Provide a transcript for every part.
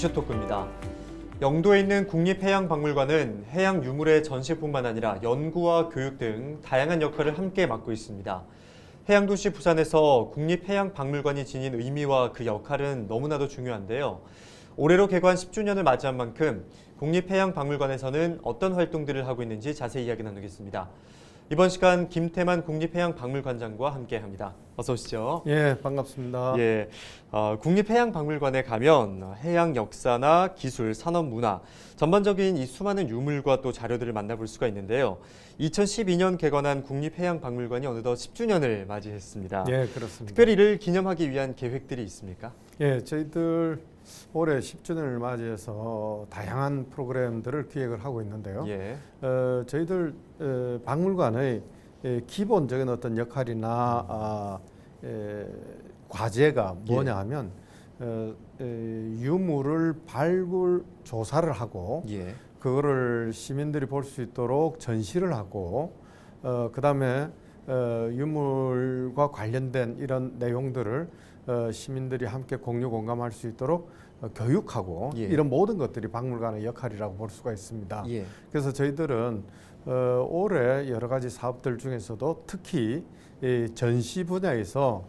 이슈토크입니다. 영도에 있는 국립해양박물관은 해양 유물의 전시뿐만 아니라 연구와 교육 등 다양한 역할을 함께 맡고 있습니다. 해양도시 부산에서 국립해양박물관이 지닌 의미와 그 역할은 너무나도 중요한데요. 올해로 개관 10주년을 맞이한 만큼 국립해양박물관에서는 어떤 활동들을 하고 있는지 자세히 이야기 나누겠습니다. 이번 시간 김태만 국립해양박물관장과 함께합니다. 어서 오시죠. 예, 반갑습니다. 예, 국립해양박물관에 가면 해양 역사나 기술, 산업, 문화, 전반적인 이 수많은 유물과 또 자료들을 만나볼 수가 있는데요. 2012년 개관한 국립해양박물관이 어느덧 10주년을 맞이했습니다. 예, 그렇습니다. 특별히 이를 기념하기 위한 계획들이 있습니까? 예, 저희들 올해 10주년을 맞이해서 다양한 프로그램들을 기획을 하고 있는데요. 예, 저희들 박물관의 기본적인 어떤 역할이나 과제가 뭐냐 하면 유물을 발굴 조사를 하고 예, 그거를 시민들이 볼 수 있도록 전시를 하고 그다음에 유물과 관련된 이런 내용들을 시민들이 함께 공유 공감할 수 있도록 교육하고 예. 이런 모든 것들이 박물관의 역할이라고 볼 수가 있습니다. 예, 그래서 저희들은 올해 여러 가지 사업들 중에서도 특히 이 전시 분야에서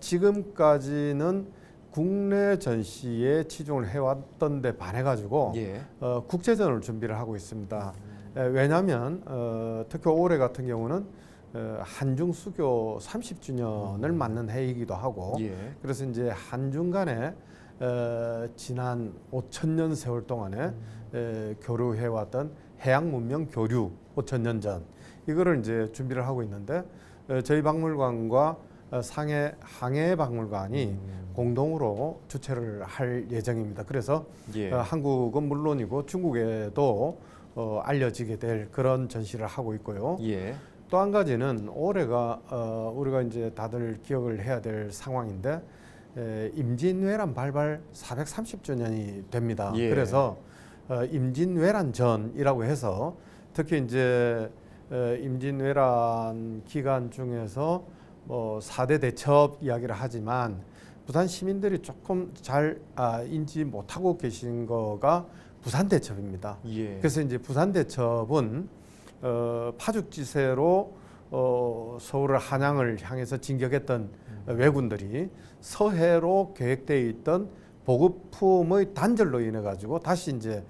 지금까지는 국내 전시에 치중을 해왔던 데 반해 가지고 예, 국제전을 준비를 하고 있습니다. 왜냐하면 특히 올해 같은 경우는 한중 수교 30주년을 맞는 해이기도 하고 예, 그래서 이제 한중 간에 지난 5천년 세월 동안에 교류해왔던 해양 문명 교류 5천년 전 이거를 이제 준비를 하고 있는데 저희 박물관과 상해 항해박물관이 공동으로 주최를 할 예정입니다. 그래서 예, 한국은 물론이고 중국에도 알려지게 될 그런 전시를 하고 있고요. 예, 또 한 가지는 올해가 우리가 이제 다들 기억을 해야 될 상황인데 임진왜란 발발 430주년이 됩니다. 예. 그래서 임진왜란전이라고 해서 특히 이제 임진왜란 기간 중에서 뭐 4대 대첩 이야기를 하지만 부산 시민들이 조금 잘 인지 못하고 계신 거가 부산 대첩입니다. 예, 그래서 이제 부산 대첩은 파죽지세로 서울을 한양을 향해서 진격했던 왜군들이 서해로 계획되어 있던 보급품의 단절로 인해 가지고 다시 이제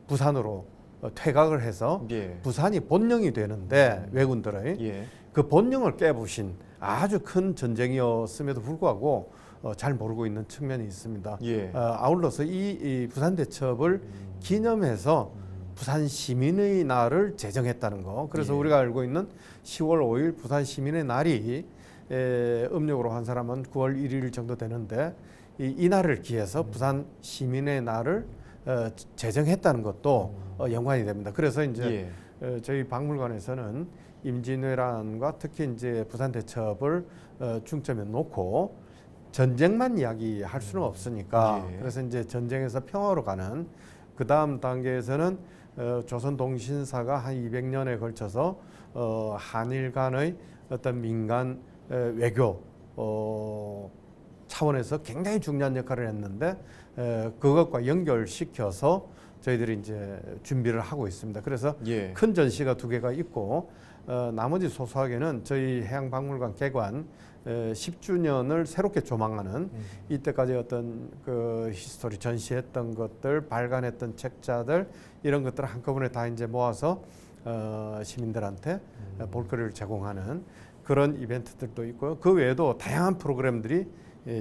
부산으로 퇴각을 해서 예, 부산이 본령이 되는데 왜군들의 예, 그 본령을 깨부신 아주 큰 전쟁이었음에도 불구하고 잘 모르고 있는 측면이 있습니다. 예, 아울러서 이 부산 대첩을 기념해서 부산 시민의 날을 제정했다는 거. 그래서 예. 우리가 알고 있는 10월 5일 부산 시민의 날이 음력으로 한 사람은 9월 1일 정도 되는데 이 날을 기해서 부산 시민의 날을 제정했다는 것도 연관이 됩니다. 그래서 이제 저희 박물관에서는 임진왜란과 특히 이제 부산 대첩을 중점에 놓고 전쟁만 이야기할 수는 없으니까 예. 그래서 이제 전쟁에서 평화로 가는 그 다음 단계에서는 조선동신사가 한 200년에 걸쳐서 한일 간의 어떤 민간 외교 차원에서 굉장히 중요한 역할을 했는데 그것과 연결시켜서 저희들이 이제 준비를 하고 있습니다. 그래서 예, 큰 전시가 2개가 있고 나머지 소소하게는 저희 해양박물관 개관 10주년을 새롭게 조망하는 이때까지 어떤 그 히스토리 전시했던 것들, 발간했던 책자들 이런 것들을 한꺼번에 다 이제 모아서 시민들한테 볼거리를 제공하는 그런 이벤트들도 있고요. 그 외에도 다양한 프로그램들이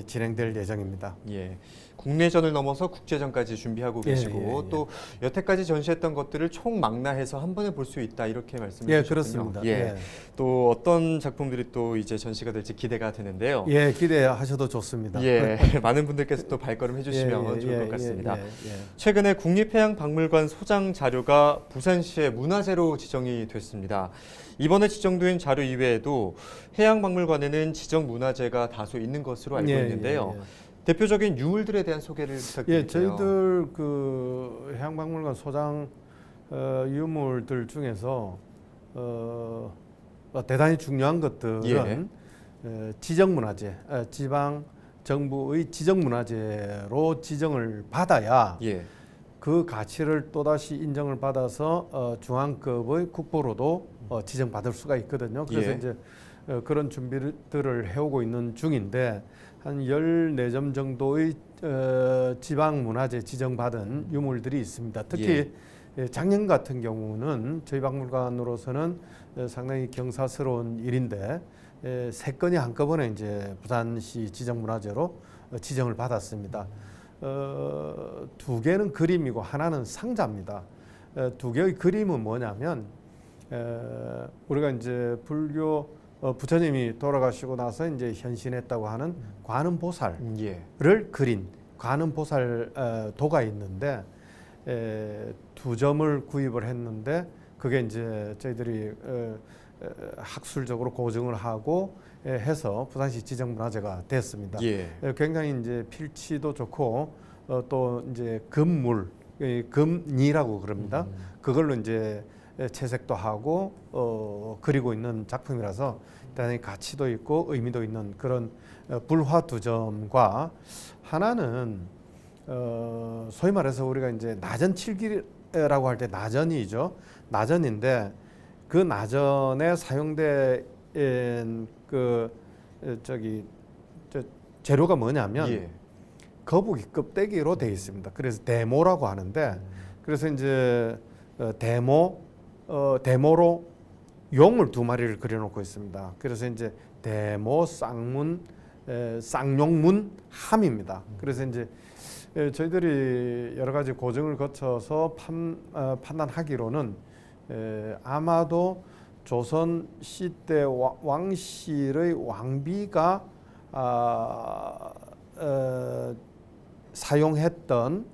진행될 예정입니다. 예. 국내전을 넘어서 국제전까지 준비하고 계시고 또 여태까지 전시했던 것들을 총망라해서 한 번에 볼 수 있다 이렇게 말씀해 예, 주셨군요. 그렇습니다. 예. 또 어떤 작품들이 또 이제 전시가 될지 기대가 되는데요. 예, 기대하셔도 좋습니다. 예, 많은 분들께서 또 발걸음 해주시면 좋을 것 같습니다. 예. 최근에 국립해양박물관 소장 자료가 부산시의 문화재로 지정이 됐습니다. 이번에 지정된 자료 이외에도 해양박물관에는 지정 문화재가 다소 있는 것으로 알고 있는데요. 대표적인 유물들에 대한 소개를 부탁드릴게요. 예, 저희들 그 해양박물관 소장 유물들 중에서 대단히 중요한 것들은 지정문화재, 지방 정부의 지정문화재로 지정을 받아야 예. 그 가치를 또다시 인정을 받아서 중앙급의 국보로도 지정받을 수가 있거든요. 그래서 예. 이제 그런 준비들을 해오고 있는 중인데 한 14점 정도의 지방문화재 지정받은 유물들이 있습니다. 특히 작년 같은 경우는 저희 박물관으로서는 상당히 경사스러운 일인데 3건이 한꺼번에 이제 부산시 지정문화재로 지정을 받았습니다. 2개는 그림이고 하나는 상자입니다. 2개의 그림은 뭐냐면 우리가 이제 불교 부처님이 돌아가시고 나서 이제 현신했다고 하는 관음보살을 그린 관음보살 도가 있는데 2점을 구입을 했는데 그게 이제 저희들이 학술적으로 고증을 하고 해서 부산시 지정문화재가 됐습니다. 굉장히 이제 필치도 좋고 또 이제 금물, 금니라고 그럽니다. 그걸로 이제 채색도 하고 그리고 있는 작품이라서 대단히 가치도 있고 의미도 있는 그런 불화 2점과 하나는 소위 말해서 우리가 이제 나전 칠기라고 할 때 나전이죠. 나전인데 그 나전에 사용된 그 재료가 뭐냐면 거북이 껍데기로 되어 있습니다. 그래서 대모라고 하는데 그래서 이제 대모로 용을 2마리를 그려놓고 있습니다. 그래서 이제 대모 쌍문 쌍용문 함입니다. 그래서 이제 저희들이 여러 가지 고증을 거쳐서 판단하기로는 아마도 조선 시대 왕실의 왕비가 사용했던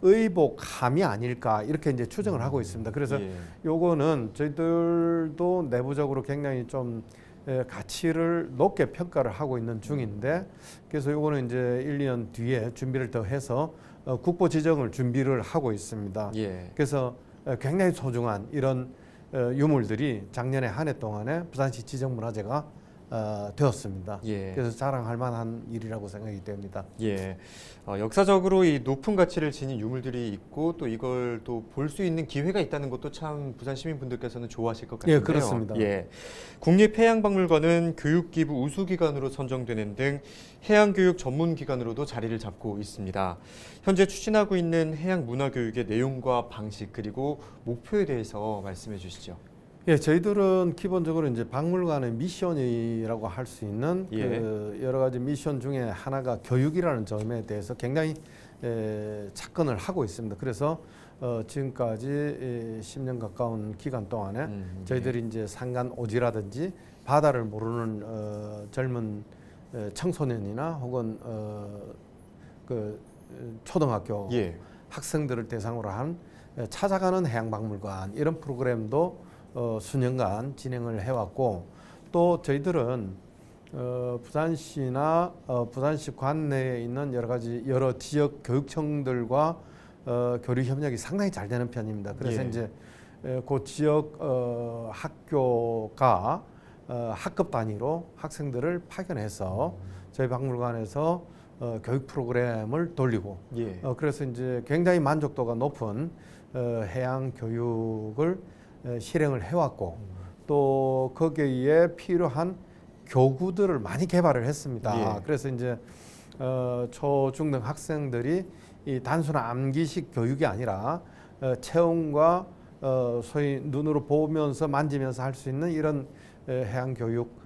의복함이 아닐까 이렇게 이제 추정을 하고 있습니다. 그래서 요거는 저희들도 내부적으로 굉장히 좀 가치를 높게 평가를 하고 있는 중인데 그래서 요거는 이제 1, 2년 뒤에 준비를 더 해서 국보 지정을 준비를 하고 있습니다. 그래서 굉장히 소중한 이런 유물들이 작년에 한 해 동안에 부산시 지정문화재가 되었습니다. 그래서 자랑할 만한 일이라고 생각이 됩니다. 역사적으로 이 높은 가치를 지닌 유물들이 있고 또 이걸 또 볼 수 있는 기회가 있다는 것도 참 부산 시민분들께서는 좋아하실 것 같은데요. 그렇습니다. 국립해양박물관은 교육기부 우수기관으로 선정되는 등 해양교육 전문기관으로도 자리를 잡고 있습니다. 현재 추진하고 있는 해양문화교육의 내용과 방식 그리고 목표에 대해서 말씀해 주시죠. 저희들은 기본적으로 이제 박물관의 미션이라고 할 수 있는 그 여러 가지 미션 중에 하나가 교육이라는 점에 대해서 굉장히 착근을 하고 있습니다. 그래서 지금까지 10년 가까운 기간 동안에 저희들이 이제 산간 오지라든지 바다를 모르는 젊은 청소년이나 혹은 그 초등학교 학생들을 대상으로 한 찾아가는 해양박물관 이런 프로그램도 수년간 진행을 해왔고 또 저희들은 부산시나 부산시 관내에 있는 여러 지역 교육청들과 교류 협력이 상당히 잘 되는 편입니다. 그래서 이제 그 지역 학교가 학급 단위로 학생들을 파견해서 저희 박물관에서 교육 프로그램을 돌리고 그래서 이제 굉장히 만족도가 높은 해양 교육을 실행을 해왔고 또 거기에 필요한 교구들을 많이 개발을 했습니다. 그래서 이제 초중등 학생들이 이 단순한 암기식 교육이 아니라 체험과 소위 눈으로 보면서 만지면서 할 수 있는 이런 해양 교육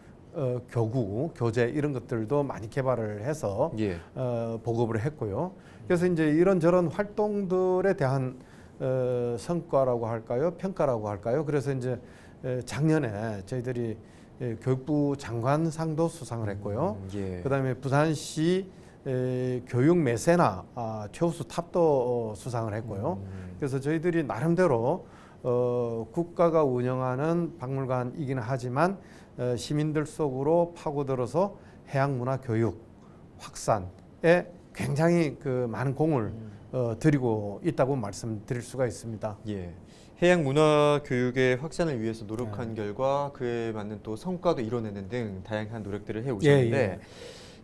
교구, 교재 이런 것들도 많이 개발을 해서 보급을 했고요. 그래서 이제 이런저런 활동들에 대한 성과라고 할까요? 평가라고 할까요? 그래서 이제 작년에 저희들이 교육부 장관상도 수상을 했고요. 그다음에 부산시 교육 매세나 최우수 탑도 수상을 했고요. 그래서 저희들이 나름대로 국가가 운영하는 박물관이기는 하지만 시민들 속으로 파고들어서 해양문화 교육 확산에 굉장히 그 많은 공을 드리고 있다고 말씀드릴 수가 있습니다. 해양 문화 교육의 확산을 위해서 노력한 결과 그에 맞는 또 성과도 이뤄내는 등 다양한 노력들을 해 오셨는데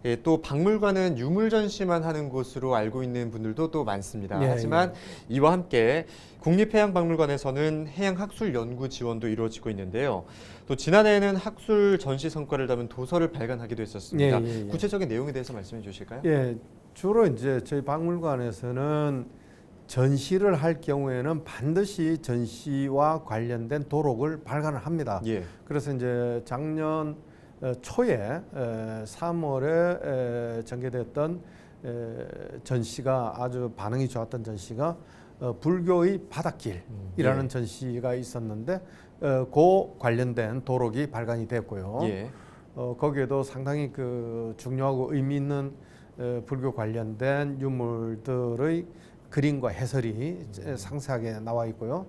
예, 또 박물관은 유물 전시만 하는 곳으로 알고 있는 분들도 또 많습니다. 예, 하지만 이와 함께 국립해양박물관에서는 해양학술 연구 지원도 이루어지고 있는데요. 또 지난해에는 학술 전시 성과를 담은 도서를 발간하기도 했었습니다. 구체적인 내용에 대해서 말씀해 주실까요? 예, 주로 이제 저희 박물관에서는 전시를 할 경우에는 반드시 전시와 관련된 도록을 발간을 합니다. 예. 그래서 이제 작년 초에 3월에 전개됐던 전시가 아주 반응이 좋았던 전시가 불교의 바닷길이라는 예. 전시가 있었는데 그 관련된 도록이 발간이 됐고요. 예. 거기에도 상당히 그 중요하고 의미 있는 불교 관련된 유물들의 그림과 해설이 상세하게 나와 있고요.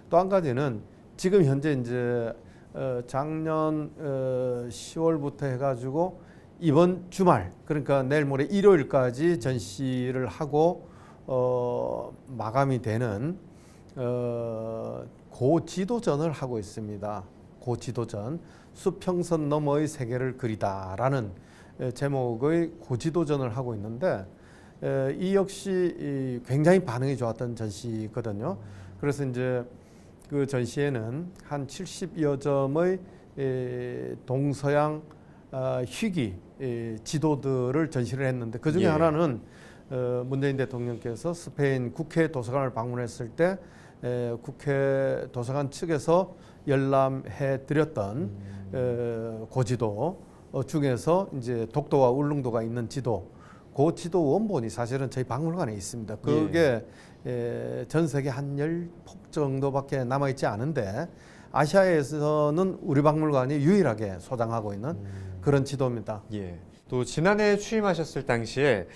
또 한 가지는 지금 현재 이제 작년 10월부터 해가지고 이번 주말 그러니까 내일 모레 일요일까지 전시를 하고 마감이 되는 고지도전을 하고 있습니다. 고지도전 수평선 너머의 세계를 그리다라는 제목의 고지도전을 하고 있는데 이 역시 굉장히 반응이 좋았던 전시거든요. 그래서 이제 그 전시에는 한 70여 점의 동서양 희귀 지도들을 전시를 했는데 그 중에 예. 하나는 문재인 대통령께서 스페인 국회 도서관을 방문했을 때 국회 도서관 측에서 열람해 드렸던 고지도 중에서 이제 독도와 울릉도가 있는 지도, 그 지도 원본이 사실은 저희 박물관에 있습니다. 그게 전 세계 한 10폭 정도밖에 남아 있지 않은데 아시아에서는 우리 박물관이 유일하게 소장하고 있는 그런 지도입니다. 예. 또 지난해 취임하셨을 당시에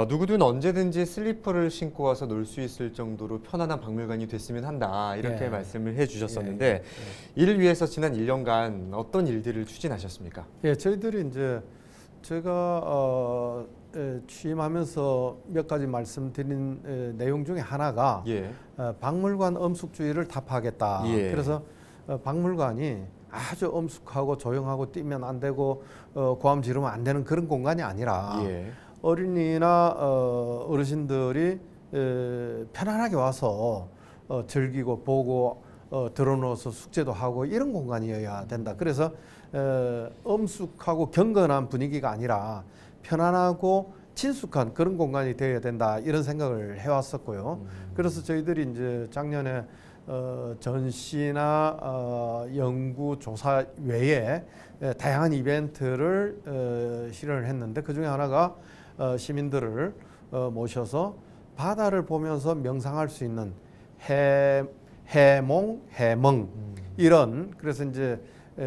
누구든 언제든지 슬리퍼를 신고 와서 놀 수 있을 정도로 편안한 박물관이 됐으면 한다 이렇게 말씀을 해주셨었는데 이를 위해서 지난 1년간 어떤 일들을 추진하셨습니까? 예, 저희들이 이제 제가 취임하면서 몇 가지 말씀드린 내용 중에 하나가 박물관 엄숙주의를 타파하겠다. 그래서 박물관이 아주 엄숙하고 조용하고 뛰면 안 되고 고함 지르면 안 되는 그런 공간이 아니라 어린이나 어르신들이 편안하게 와서 즐기고 보고 들어놓아서 숙제도 하고 이런 공간이어야 된다. 그래서 엄숙하고 경건한 분위기가 아니라 편안하고 친숙한 그런 공간이 되어야 된다 이런 생각을 해왔었고요. 그래서 저희들이 이제 작년에 전시나 연구 조사 외에 다양한 이벤트를 실현을 했는데 그 중에 하나가 시민들을 모셔서 바다를 보면서 명상할 수 있는 해몽 이런 그래서 이제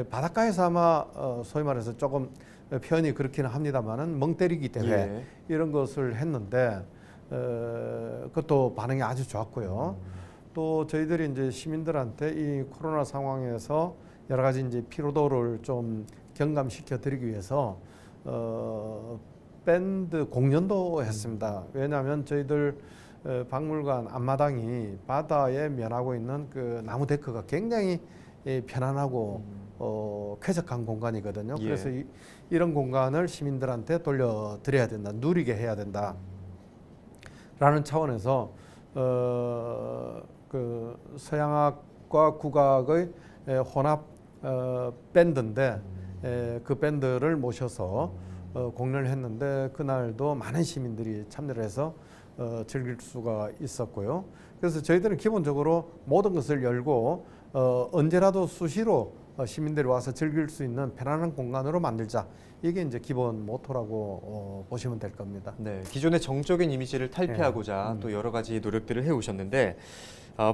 바닷가에서 아마 소위 말해서 조금 표현이 그렇기는 합니다만은 멍 때리기 대회 이런 것을 했는데 그것도 반응이 아주 좋았고요. 또 저희들이 이제 시민들한테 이 코로나 상황에서 여러 가지 이제 피로도를 좀 경감시켜 드리기 위해서 밴드 공연도 했습니다. 왜냐하면 저희들 박물관 앞마당이 바다에 면하고 있는 그 나무 데크가 굉장히 편안하고 쾌적한 공간이거든요. 그래서 이런 공간을 시민들한테 돌려드려야 된다, 누리게 해야 된다. 라는 차원에서 그 서양악과 국악의 혼합 밴드인데 그 밴드를 모셔서 공연을 했는데 그날도 많은 시민들이 참여를 해서 즐길 수가 있었고요. 그래서 저희들은 기본적으로 모든 것을 열고 언제라도 수시로 시민들이 와서 즐길 수 있는 편안한 공간으로 만들자. 이게 이제 기본 모토라고 보시면 될 겁니다. 네, 기존의 정적인 이미지를 탈피하고자 또 여러 가지 노력들을 해오셨는데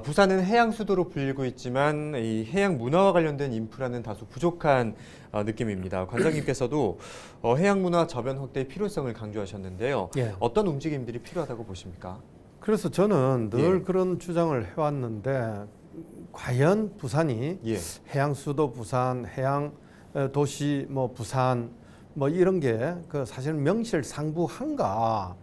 부산은 해양 수도로 불리고 있지만 이 해양 문화와 관련된 인프라는 다소 부족한 느낌입니다. 관장님께서도 해양 문화 저변 확대의 필요성을 강조하셨는데요. 어떤 움직임들이 필요하다고 보십니까? 그래서 저는 늘 그런 주장을 해왔는데 과연 부산이 해양 수도 부산, 해양 도시 뭐 부산 뭐 이런 게 그 사실은 명실상부한가?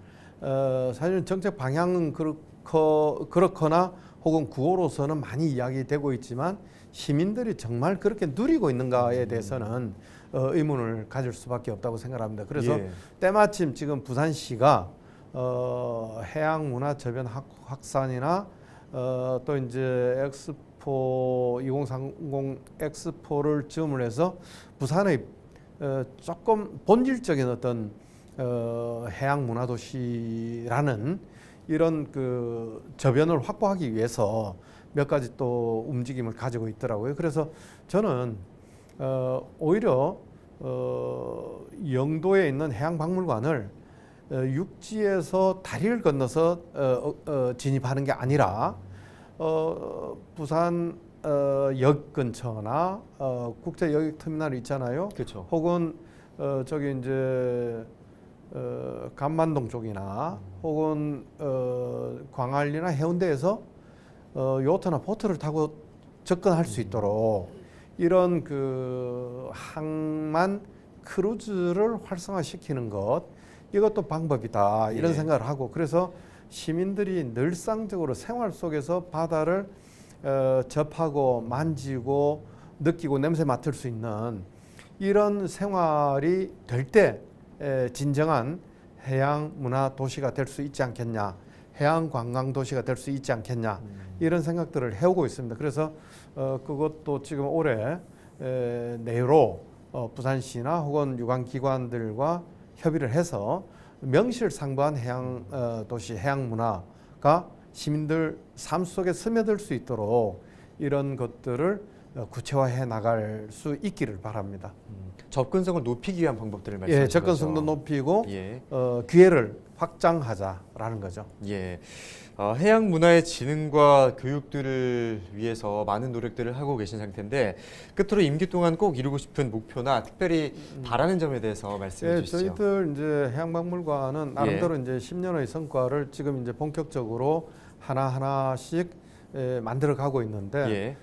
사실은 정책 방향은 그렇거나 혹은 구호로서는 많이 이야기되고 있지만 시민들이 정말 그렇게 누리고 있는가에 대해서는 의문을 가질 수밖에 없다고 생각합니다. 그래서 예. 때마침 지금 부산시가 해양문화저변 확산이나 또 이제 엑스포 2030 엑스포를 즈음을 해서 부산의 조금 본질적인 어떤 해양문화도시라는 이런 그 저변을 확보하기 위해서 몇 가지 또 움직임을 가지고 있더라고요. 그래서 저는 오히려 영도에 있는 해양박물관을 육지에서 다리를 건너서 진입하는 게 아니라 부산 역 근처나 국제 여객 터미널이 있잖아요. 그렇죠. 혹은 저기 이제 감만동 쪽이나 혹은 광안리나 해운대에서 요트나 보트를 타고 접근할 수 있도록 이런 그 항만 크루즈를 활성화시키는 것, 이것도 방법이다 이런 예. 생각을 하고, 그래서 시민들이 늘상적으로 생활 속에서 바다를 접하고 만지고 느끼고 냄새 맡을 수 있는 이런 생활이 될 때 진정한 해양 문화 도시가 될 수 있지 않겠냐, 해양 관광 도시가 될 수 있지 않겠냐, 이런 생각들을 해오고 있습니다. 그래서 그것도 지금 올해 내로 부산시나 혹은 유관기관들과 협의를 해서 명실상부한 해양 도시, 해양 문화가 시민들 삶 속에 스며들 수 있도록 이런 것들을 구체화해 나갈 수 있기를 바랍니다. 접근성을 높이기 위한 방법들을 말씀하신 예, 접근성도 거죠. 높이고 예. 기회를 확장하자라는 거죠. 예. 해양 문화의 진흥과 교육들을 위해서 많은 노력들을 하고 계신 상태인데 끝으로 임기 동안 꼭 이루고 싶은 목표나 특별히 바라는 점에 대해서 말씀해 예, 주시죠. 저희들 이제 해양박물관은 나름대로 이제 10년의 성과를 지금 이제 본격적으로 하나씩 만들어 가고 있는데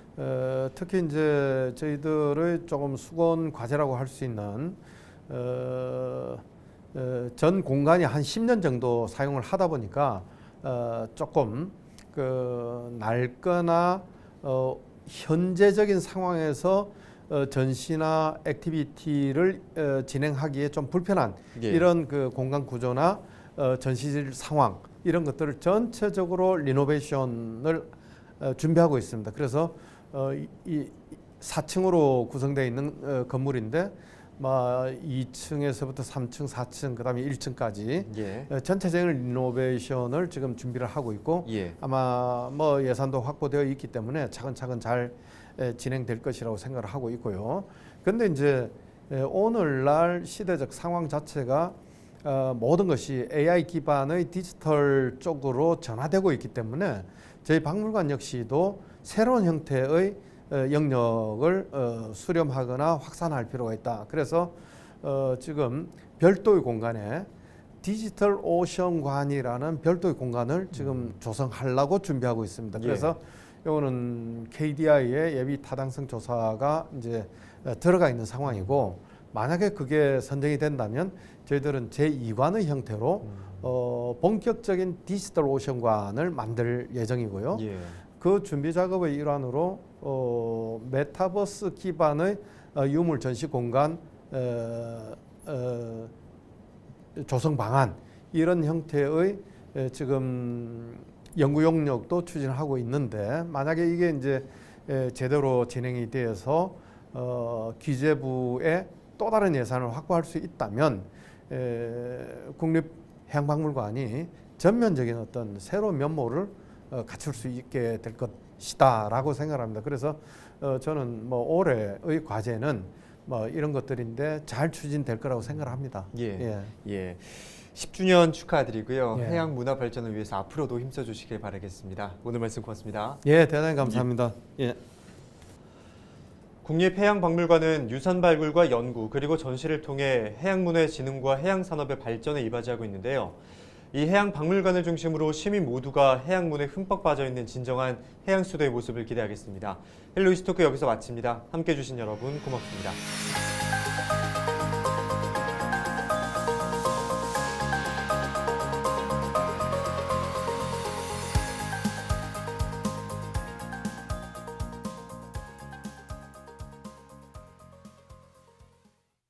특히 이제 저희들의 조금 수건 과제라고 할 수 있는 전 공간이 한 10년 정도 사용을 하다 보니까 조금 그 낡거나 현재적인 상황에서 전시나 액티비티를 진행하기에 좀 불편한 이런 그 공간 구조나 전시실 상황, 이런 것들을 전체적으로 리노베이션을 준비하고 있습니다. 그래서 이 4층으로 구성되어 있는 건물인데 2층에서부터 3층, 4층, 그다음에 1층까지 전체적인 리노베이션을 지금 준비를 하고 있고 아마 뭐 예산도 확보되어 있기 때문에 차근차근 잘 진행될 것이라고 생각을 하고 있고요. 그런데 이제 오늘날 시대적 상황 자체가 모든 것이 AI 기반의 디지털 쪽으로 전환되고 있기 때문에 저희 박물관 역시도 새로운 형태의 영역을 수렴하거나 확산할 필요가 있다. 그래서 지금 별도의 공간에 디지털 오션관이라는 별도의 공간을 지금 조성하려고 준비하고 있습니다. 그래서 이거는 KDI의 예비 타당성 조사가 이제 들어가 있는 상황이고, 만약에 그게 선정이 된다면 저희들은 제2관의 형태로 본격적인 디지털 오션관을 만들 예정이고요. 그 준비 작업의 일환으로 메타버스 기반의 유물 전시 공간 조성 방안, 이런 형태의 지금 연구 용역도 추진하고 있는데, 만약에 이게 이제 제대로 진행이 되어서 기재부에 또 다른 예산을 확보할 수 있다면 국립해양박물관이 전면적인 어떤 새로운 면모를 갖출 수 있게 될 것이다라고 생각합니다. 그래서 저는 뭐 올해의 과제는 뭐 이런 것들인데 잘 추진될 거라고 생각합니다. 10주년 축하드리고요. 예. 해양 문화 발전을 위해서 앞으로도 힘써 주시길 바라겠습니다. 오늘 말씀 고맙습니다. 예, 대단히 감사합니다. 예. 국립해양박물관은 유산 발굴과 연구 그리고 전시를 통해 해양문화의 진흥과 해양산업의 발전에 이바지하고 있는데요. 이 해양박물관을 중심으로 시민 모두가 해양문화에 흠뻑 빠져있는 진정한 해양수도의 모습을 기대하겠습니다. 헬로이스토크 여기서 마칩니다. 함께해 주신 여러분 고맙습니다.